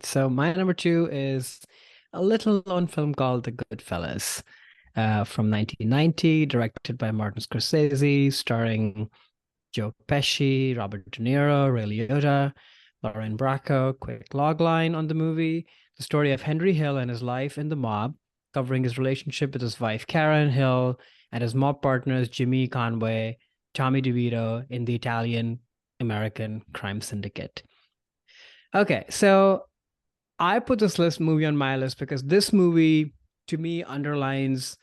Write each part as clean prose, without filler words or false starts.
So my number two is a little known film called The Goodfellas, from 1990, directed by Martin Scorsese, starring Joe Pesci, Robert De Niro, Ray Liotta, Lauren Bracco. Quick logline on the movie: the story of Henry Hill and his life in the mob, covering his relationship with his wife Karen Hill and his mob partners Jimmy Conway, Tommy DeVito in the Italian American crime syndicate. Okay, so I put this list movie on my list because this movie to me underlines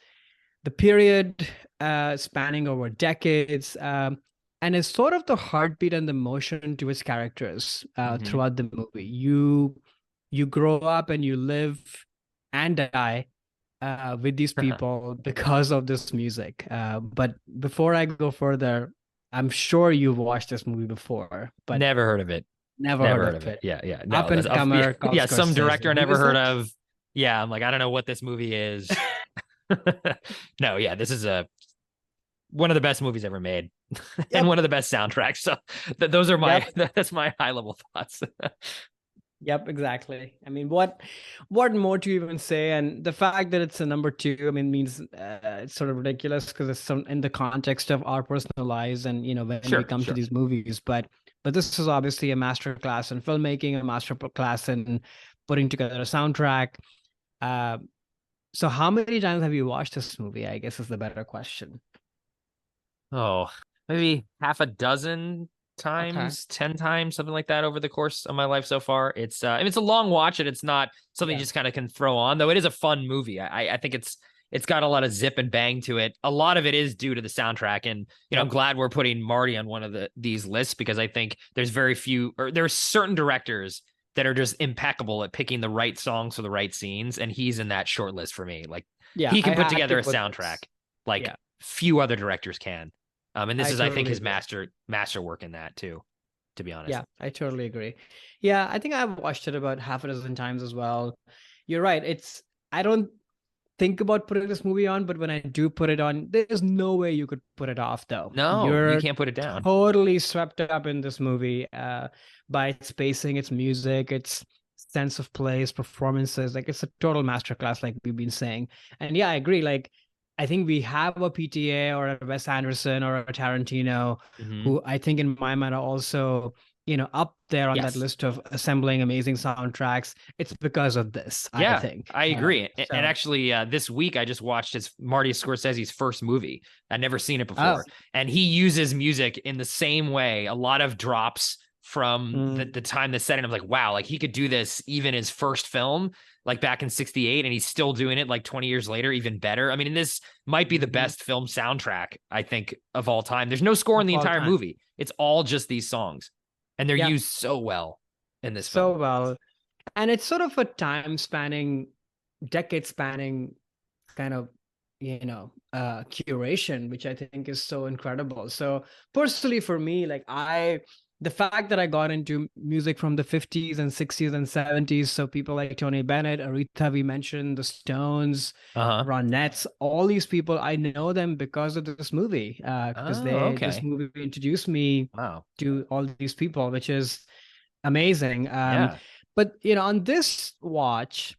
the period spanning over decades, and is sort of the heartbeat and the motion to its characters Hmm. throughout the movie. You grow up and you live and die with these people because of this music. But before I go further, I'm sure you've watched this movie before, but Never heard of it. never Never heard heard of of it. it. Yeah, yeah. Up No, that's and yeah, comer called yeah, some director I Scorsese. Who never is heard it? of. Yeah, I'm like, I don't know what this movie is. No, yeah, this is a one of the best movies ever made and Yep. one of the best soundtracks. So those are my Yep. that's my high level thoughts. Yep, exactly. I mean, what more to even say? And the fact that it's a number two, I mean, means it's sort of ridiculous because it's some in the context of our personal lives and when we Sure, come to sure. these movies. But this is obviously a master class in filmmaking, a master class in putting together a soundtrack. Uh, so how many times have you watched this movie? I guess is the better question. Oh, maybe half a dozen Okay. times, 10 times, something like that over the course of my life so far. I mean, it's a long watch and it's not something you Yeah. just kind of can throw on, though it is a fun movie. I think it's got a lot of zip and bang to it. A lot of it is due to the soundtrack. And, I'm Yep. glad we're putting Marty on one of these lists because I think there's very few or there's certain directors that are just impeccable at picking the right songs for the right scenes. And he's in that short list for me. Like Yeah, he I can put had to together a put soundtrack this. like Yeah, few other directors can. And this I is, I think, totally his agree. master work in that too, to be honest. Yeah, I totally agree. Yeah, I think I've watched it about half a dozen times as well. You're right. I don't think about putting this movie on, but when I do put it on, there's no way you could put it off though. No, you You're can't put it down. totally swept up in this movie by its pacing, its music, its sense of place, performances. Like it's a total masterclass, like we've been saying. And yeah, I agree. Like I think we have a PTA or a Wes Anderson or a Tarantino Hmm. who I think in my mind are also, up there on that Yes. list of assembling amazing soundtracks. It's because of this, I Yeah, think. I agree. And So, actually, this week I just watched his Marty Scorsese's first movie. I'd never seen it oh, before, and he uses music in the same way. A lot of drops from the mm, time the setting. I'm like, wow, like he could do this even his first film, like back in '68, and he's still doing it like 20 years later, even better. I mean, and this might be the mhm, best film soundtrack I think of all time. There's no score in of the all entire time. movie. It's all just these songs, and they're Yeah, used so well in this so film. well. And it's sort of a time spanning, decade spanning kind of, curation, which I think is so incredible. So personally for me, the fact that I got into music from the 50s and 60s and 70s, so people like Tony Bennett, Aretha, we mentioned, the Stones, Uh huh. Ronettes, all these people, I know them because of this movie, because Oh, this okay. movie introduced me Wow. to all these people, which is amazing. Yeah. But on this watch,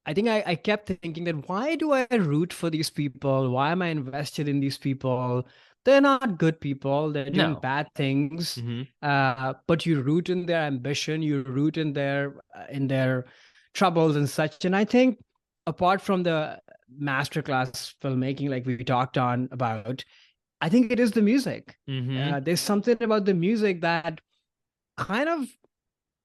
I think I kept thinking that why do I root for these people? Why am I invested in these people? They're not good people. They're doing No. bad things. Hmm. But you root in their ambition. You root in their troubles and such. And I think apart from the masterclass filmmaking, like we talked on about, I think it is the music. Hmm. There's something about the music that kind of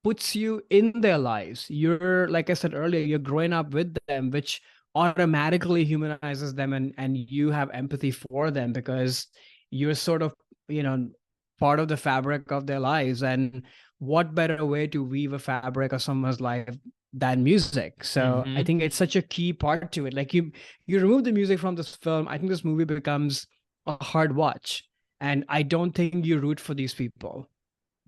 puts you in their lives. You're, like I said earlier, you're growing up with them, which automatically humanizes them, and you have empathy for them because you're sort of, you know, part of the fabric of their lives. And what better way to weave a fabric of someone's life than music? So I Hmm. think it's such a key part to it. Like you remove the music from this film, I think this movie becomes a hard watch. And I don't think you root for these people.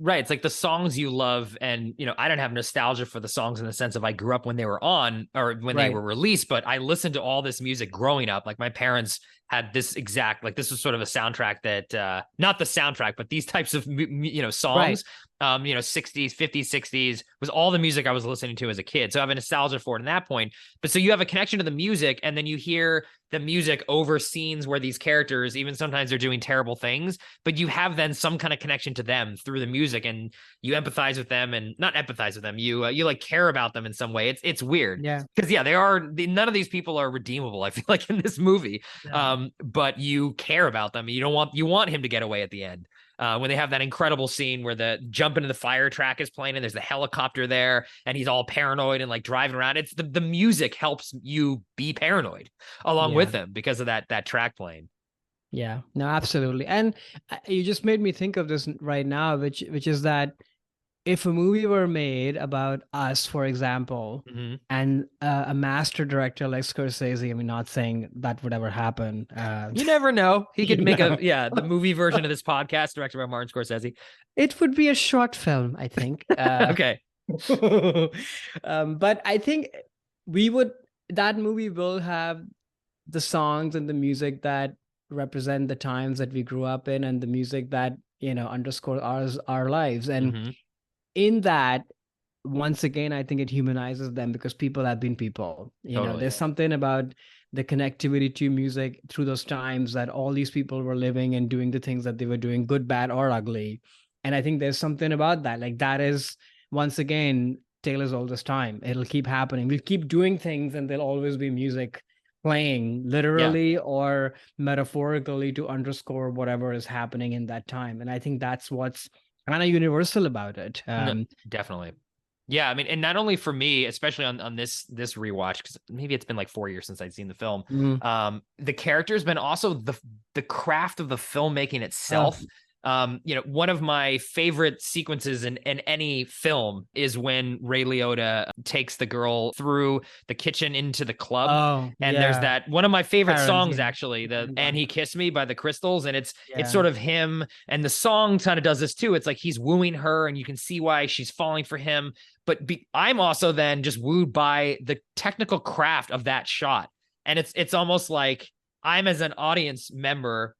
Right. It's like the songs you love. And, I don't have nostalgia for the songs in the sense of I grew up when they were on or when they were Right. released, but I listened to all this music growing up. Like my parents had this exact, like this was sort of a soundtrack that, not the soundtrack, but these types of, Right. songs 60s, 50s, 60s was all the music I was listening to as a kid. So I have a nostalgia for it in that point. But so you have a connection to the music, and then you hear the music over scenes where these characters, even sometimes they're doing terrible things, but you have then some kind of connection to them through the music, and you empathize with them, and not empathize with them. You like care about them in some way. It's weird. Yeah. Because none of these people are redeemable, I feel like, in this movie. Yeah. But you care about them. You want him to get away at the end. When they have that incredible scene where the jump into the fire track is playing and there's the helicopter there and he's all paranoid and like driving around. It's the music helps you be paranoid along with him because of that track playing. Yeah, no, absolutely. And you just made me think of this right now, which is that if a movie were made about us, for example, and a master director like Scorsese, I mean, not saying that would ever happen. You never know. He could make the movie version of this podcast directed by Martin Scorsese. It would be a short film, I think. Okay. But I think that movie will have the songs and the music that represent the times that we grew up in, and the music that, underscore our lives. And in that, once again, I think it humanizes them because people have been people. There's something about the connectivity to music through those times that all these people were living and doing the things that they were doing, good, bad, or ugly. And I think there's something about that. Like, that is, once again, Taylor's oldest time. It'll keep happening. We'll keep doing things, and there'll always be music playing, literally or metaphorically, to underscore whatever is happening in that time. And I think that's what's kind of universal about it. No, definitely. Yeah, I mean, and not only for me, especially on this rewatch, because maybe it's been like 4 years since I'd seen the film. The characters, but also the craft of the filmmaking itself. One of my favorite sequences in any film is when Ray Liotta takes the girl through the kitchen into the club. There's that one of my favorite songs, actually, the And He Kissed Me by the Crystals. And it's sort of him, and the song kind of does this too. It's like he's wooing her, and you can see why she's falling for him. But I'm also then just wooed by the technical craft of that shot. And it's almost like I'm, as an audience member,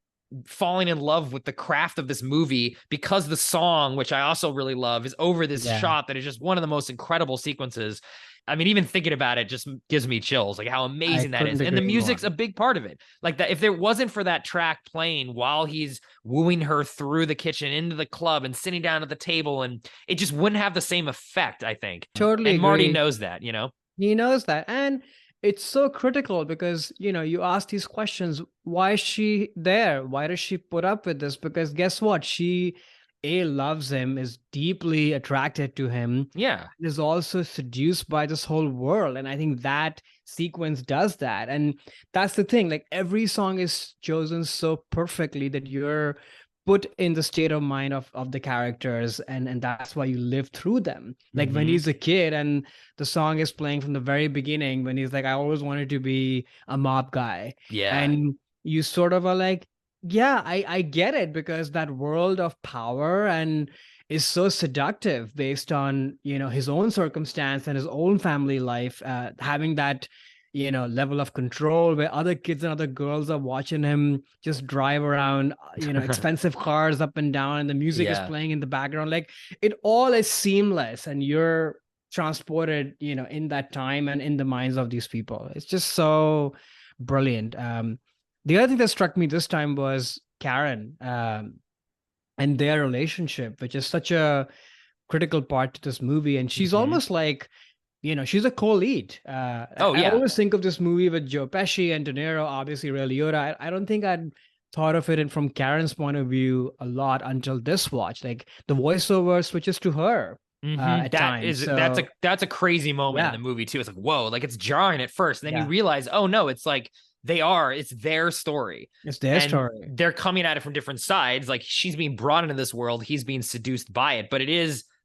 falling in love with the craft of this movie, because the song, which I also really love, is over this shot that is just one of the most incredible sequences. I mean, even thinking about it just gives me chills, like how amazing that is. And the music's a big part of it. Like, that, if there wasn't for that track playing while he's wooing her through the kitchen into the club and sitting down at the table, and it just wouldn't have the same effect, I think. Totally. And Marty knows that, He knows that. And it's so critical because, you ask these questions. Why is she there? Why does she put up with this? Because guess what? She loves him, is deeply attracted to him. Yeah. Is also seduced by this whole world. And I think that sequence does that. And that's the thing. Like, every song is chosen so perfectly that you're put in the state of mind of the characters, and that's why you live through them. Like, when he's a kid and the song is playing from the very beginning, when he's like, I always wanted to be a mob guy. And you sort of are like, I get it, because that world of power and is so seductive based on, his own circumstance and his own family life, having that level of control where other kids and other girls are watching him just drive around, expensive cars up and down, and the music is playing in the background. Like, it all is seamless, and you're transported, in that time and in the minds of these people. It's just so brilliant. The other thing that struck me this time was Karen, and their relationship, which is such a critical part to this movie. And she's almost like, she's a co-lead. I always think of this movie with Joe Pesci and De Niro, obviously Ray Liotta. I don't think I'd thought of it from Karen's point of view a lot until this watch. Like, the voiceover switches to her. At times. That's a crazy moment in the movie too. It's like, whoa, like, it's jarring at first, and then you realize, oh no, it's like it's their story. It's their story. They're coming at it from different sides. Like, she's being brought into this world, he's being seduced by it, but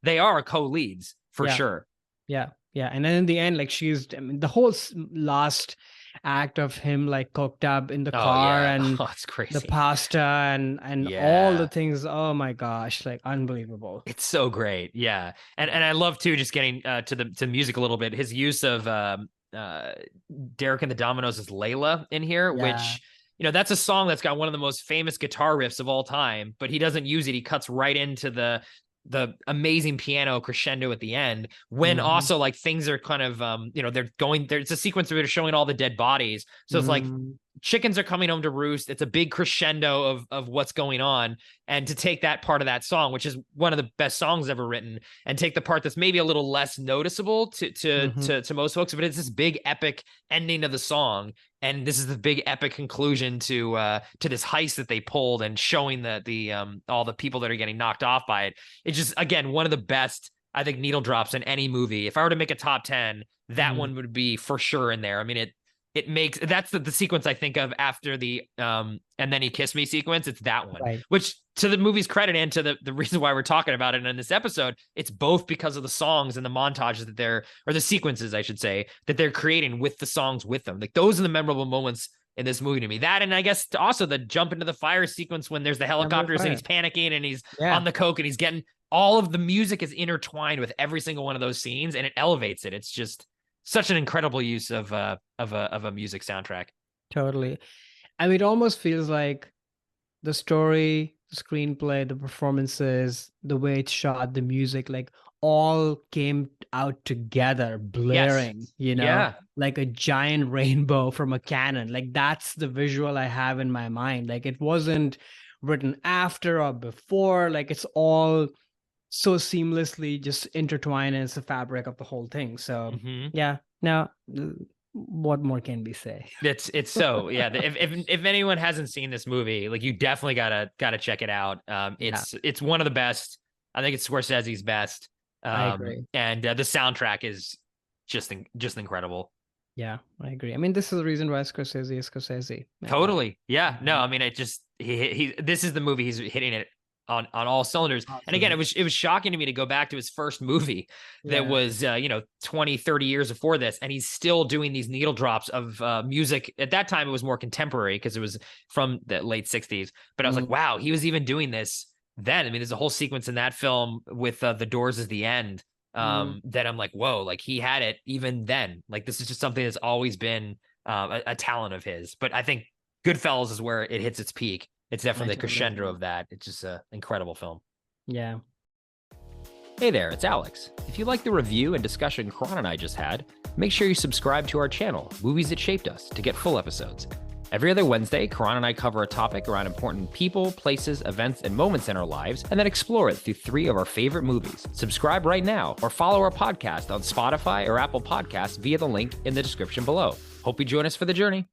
they are co-leads for sure. Yeah. And then in the end, like, the whole last act of him, like, cooked up in the car, and it's crazy. The pasta and all the things. Oh my gosh, like, unbelievable. It's so great. Yeah. And I love too, just getting to music a little bit, his use of Derek and the Dominoes' Layla in here, which, that's a song that's got one of the most famous guitar riffs of all time, but he doesn't use it. He cuts right into the the amazing piano crescendo at the end, when also like things are kind of it's a sequence where they're showing all the dead bodies. So it's like chickens are coming home to roost. It's a big crescendo of what's going on. And to take that part of that song, which is one of the best songs ever written, and take the part that's maybe a little less noticeable to most folks, but it's this big epic ending of the song. And this is the big epic conclusion to this heist that they pulled, and showing the all the people that are getting knocked off by it. It's just, again, one of the best, I think, needle drops in any movie. If I were to make a top 10, that one would be for sure in there. I mean, it makes, that's the sequence I think of after the and then he kissed me sequence. It's that one, Right. which, to the movie's credit and to the reason why we're talking about it in this episode, it's both because of the songs and the montages that or the sequences, I should say, that they're creating with the songs with them. Like, those are the memorable moments in this movie to me. That, and I guess also the jump into the fire sequence when there's the helicopters and he's panicking and he's on the coke and he's getting, all of the music is intertwined with every single one of those scenes, and it elevates it. It's just such an incredible use of a music soundtrack. Totally. I mean, it almost feels like the story, the screenplay, the performances, the way it's shot, the music, like, all came out together, blaring, like a giant rainbow from a cannon. Like, that's the visual I have in my mind. Like, it wasn't written after or before. Like, it's all so seamlessly just intertwined, and it's the fabric of the whole thing. So yeah, now what more can we say? It's so, yeah. If anyone hasn't seen this movie, like, you definitely gotta check it out. It's one of the best. I think it's Scorsese's best. I agree. And the soundtrack is just incredible. Yeah, I agree. I mean, this is the reason why Scorsese is Scorsese. Totally. Yeah. No, I mean, it just, this is the movie he's hitting it on all cylinders. Absolutely. And again, it was shocking to me to go back to his first movie that was 20, 30 years before this, and he's still doing these needle drops of music. At that time it was more contemporary because it was from the late 60s, but I was like, wow, he was even doing this then. I mean, there's a whole sequence in that film with The Doors as the end, that I'm like, whoa, like, he had it even then. Like, this is just something that's always been a talent of his. But I think Goodfellas is where it hits its peak. It's definitely the crescendo of that. It's just an incredible film. Yeah. Hey there, it's Alex. If you like the review and discussion Karan and I just had, make sure you subscribe to our channel, Movies That Shaped Us, to get full episodes. Every other Wednesday, Karan and I cover a topic around important people, places, events, and moments in our lives, and then explore it through 3 of our favorite movies. Subscribe right now, or follow our podcast on Spotify or Apple Podcasts via the link in the description below. Hope you join us for the journey.